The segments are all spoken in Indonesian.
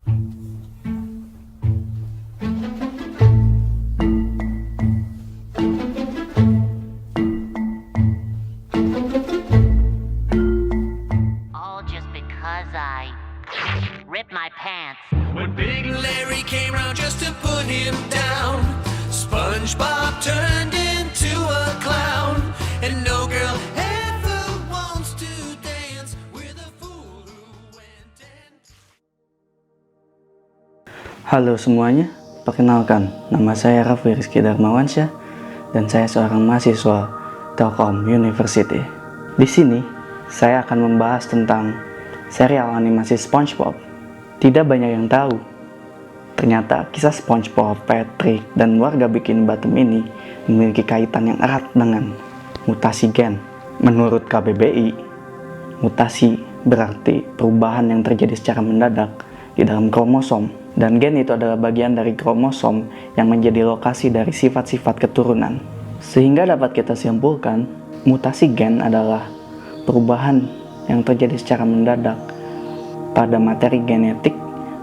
All just because I ripped my pants. When Big Larry came round just to put him down, SpongeBob turned into a clown, and no girl ever wants to dance with a fool who went and... Halo semuanya, perkenalkan, nama saya Raffi Rizky Darmawansyah dan saya seorang mahasiswa Telkom University. Di sini, saya akan membahas tentang serial animasi SpongeBob. Tidak banyak yang tahu, ternyata kisah SpongeBob, Patrick, dan warga Bikini Bottom ini memiliki kaitan yang erat dengan mutasi gen. Menurut KBBI, mutasi berarti perubahan yang terjadi secara mendadak di dalam kromosom. Dan gen itu adalah bagian dari kromosom yang menjadi lokasi dari sifat-sifat keturunan. Sehingga dapat kita simpulkan, mutasi gen adalah perubahan yang terjadi secara mendadak pada materi genetik,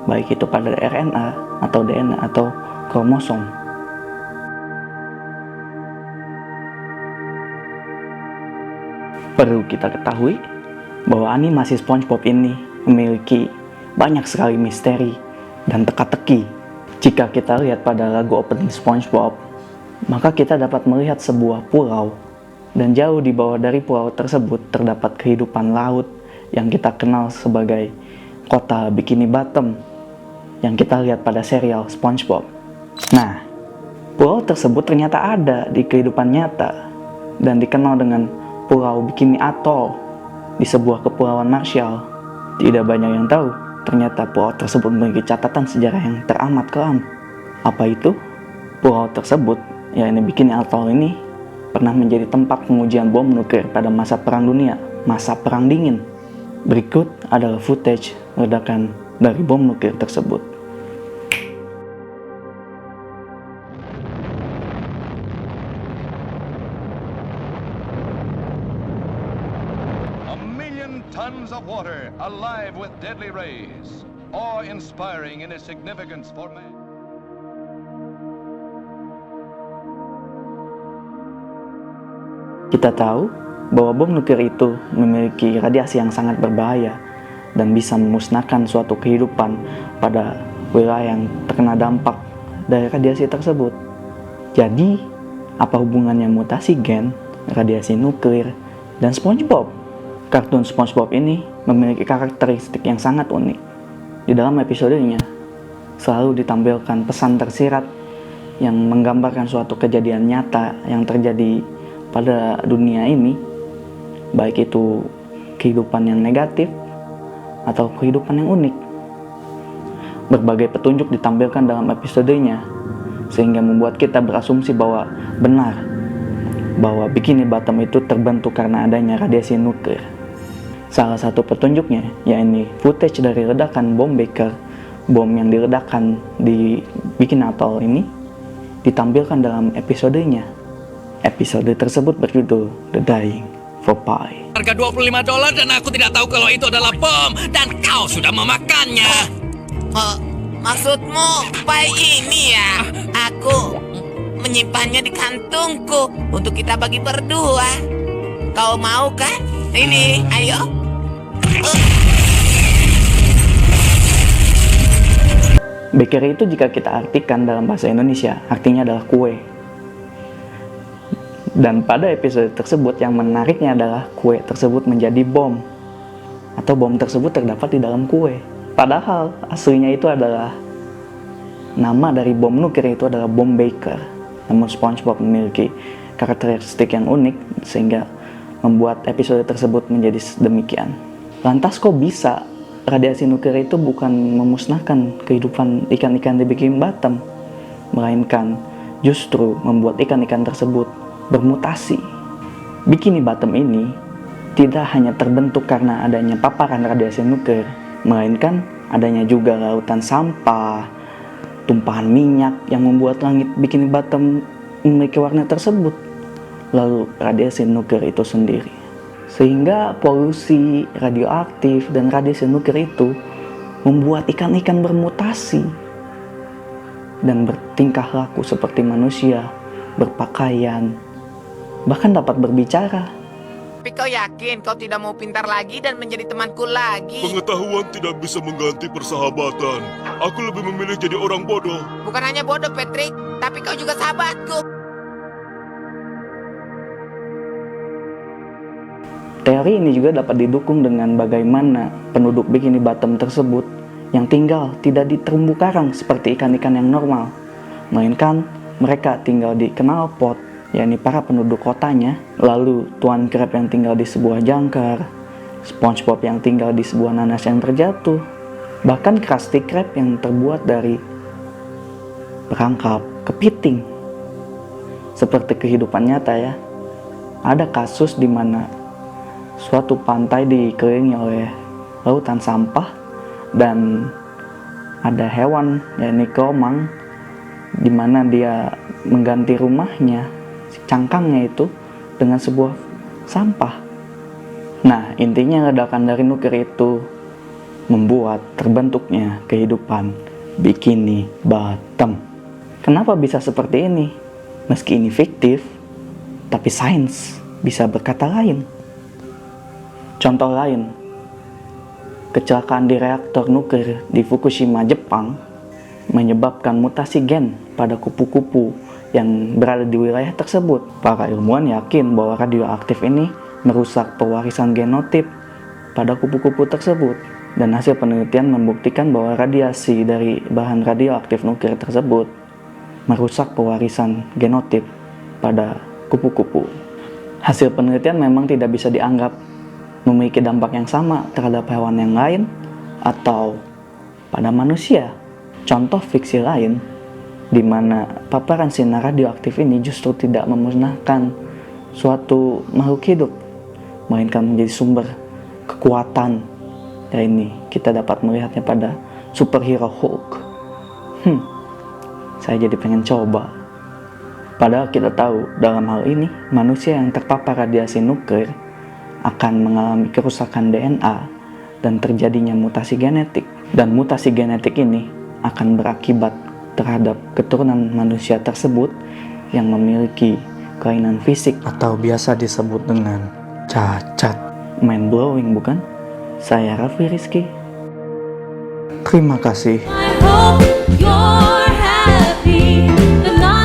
baik itu pada RNA atau DNA atau kromosom. Perlu kita ketahui bahwa animasi SpongeBob ini memiliki banyak sekali misteri dan teka-teki. Jika kita lihat pada lagu opening SpongeBob, maka kita dapat melihat sebuah pulau, dan jauh di bawah dari pulau tersebut terdapat kehidupan laut yang kita kenal sebagai kota Bikini Bottom yang kita lihat pada serial SpongeBob. Nah, pulau tersebut ternyata ada di kehidupan nyata dan dikenal dengan Pulau Bikini Atoll di sebuah kepulauan Marshall. Tidak banyak yang tahu, ternyata pulau tersebut memiliki catatan sejarah yang teramat kelam. Apa itu? Pulau tersebut, yakni Bikini Atoll ini, pernah menjadi tempat pengujian bom nuklir pada masa Perang Dunia, masa Perang Dingin. Berikut adalah footage ledakan dari bom nuklir tersebut. A million tons of water alive with deadly rays, awe-inspiring in its significance for man. Kita tahu bahwa bom nuklir itu memiliki radiasi yang sangat berbahaya dan bisa memusnahkan suatu kehidupan pada wilayah yang terkena dampak dari radiasi tersebut. Jadi, apa hubungannya mutasi gen, radiasi nuklir, dan SpongeBob? Kartun SpongeBob ini memiliki karakteristik yang sangat unik. Di dalam episodenya, selalu ditampilkan pesan tersirat yang menggambarkan suatu kejadian nyata yang terjadi pada dunia ini, baik itu kehidupan yang negatif atau kehidupan yang unik. Berbagai petunjuk ditampilkan dalam episodenya, sehingga membuat kita berasumsi bahwa benar bahwa Bikini Bottom itu terbentuk karena adanya radiasi nuklir. Salah satu petunjuknya yakni footage dari ledakan bom Baker, bom yang diledakkan di Bikini Atoll ini, ditampilkan dalam episodenya. Episode tersebut berjudul The Dying for Pie. Harga $25 dan aku tidak tahu kalau itu adalah bom dan kau sudah memakannya. Maksudmu pie ini ya? Aku menyimpannya di kantungku untuk kita bagi berdua. Kau mau kan? Ini, ayo. Bakery itu jika kita artikan dalam bahasa Indonesia, artinya adalah kue. Dan pada episode tersebut yang menariknya adalah kue tersebut menjadi bom, atau bom tersebut terdapat di dalam kue. Padahal aslinya itu adalah nama dari bom nuklir itu adalah bom Baker. Namun SpongeBob memiliki karakteristik yang unik sehingga membuat episode tersebut menjadi demikian. Lantas kok bisa radiasi nuklir itu bukan memusnahkan kehidupan ikan-ikan di Bikini Bottom, melainkan justru membuat ikan-ikan tersebut bermutasi. Bikini Bottom ini tidak hanya terbentuk karena adanya paparan radiasi nuklir, melainkan adanya juga lautan sampah, tumpahan minyak yang membuat langit Bikini Bottom memiliki warna tersebut, lalu radiasi nuklir itu sendiri. Sehingga polusi radioaktif dan radiasi nuklir itu membuat ikan-ikan bermutasi dan bertingkah laku seperti manusia, berpakaian, bahkan dapat berbicara. Tapi kau yakin kau tidak mau pintar lagi dan menjadi temanku lagi? Pengetahuan tidak bisa mengganti persahabatan. Aku lebih memilih jadi orang bodoh. Bukan hanya bodoh, Patrick, tapi kau juga sahabatku. Teori ini juga dapat didukung dengan bagaimana penduduk Bikini Bottom tersebut yang tinggal tidak di terumbu karang seperti ikan-ikan yang normal, melainkan mereka tinggal di knalpot, yakni para penduduk kotanya, lalu tuan crab yang tinggal di sebuah jangkar, SpongeBob yang tinggal di sebuah nanas yang terjatuh, bahkan Krusty Krab yang terbuat dari perangkap kepiting. Seperti kehidupan nyata ya, ada kasus di mana suatu pantai dikelilingi oleh lautan sampah dan ada hewan yakni keromang di mana dia mengganti rumahnya, cangkangnya itu, dengan sebuah sampah. Nah, intinya ledakan dari nuklir itu membuat terbentuknya kehidupan Bikini Bottom. Kenapa bisa seperti ini? Meski ini fiktif, tapi sains bisa berkata lain. Contoh lain, kecelakaan di reaktor nuklir di Fukushima, Jepang menyebabkan mutasi gen pada kupu-kupu yang berada di wilayah tersebut. Para ilmuwan yakin bahwa radioaktif ini merusak pewarisan genotip pada kupu-kupu tersebut. Dan hasil penelitian membuktikan bahwa radiasi dari bahan radioaktif nuklir tersebut merusak pewarisan genotip pada kupu-kupu. Hasil penelitian memang tidak bisa dianggap memiliki dampak yang sama terhadap hewan yang lain atau pada manusia. Contoh fiksi lain di mana paparan sinar radioaktif ini justru tidak memusnahkan suatu makhluk hidup, melainkan menjadi sumber kekuatan. Ya, ini kita dapat melihatnya pada superhero Hulk. Saya jadi pengen coba. Padahal kita tahu dalam hal ini manusia yang terpapar radiasi nuklir akan mengalami kerusakan DNA dan terjadinya mutasi genetik. Dan mutasi genetik ini akan berakibat terhadap keturunan manusia tersebut yang memiliki kelainan fisik atau biasa disebut dengan cacat. Mind blowing bukan? Saya Raffi Rizky. Terima kasih. I hope you're happy. The night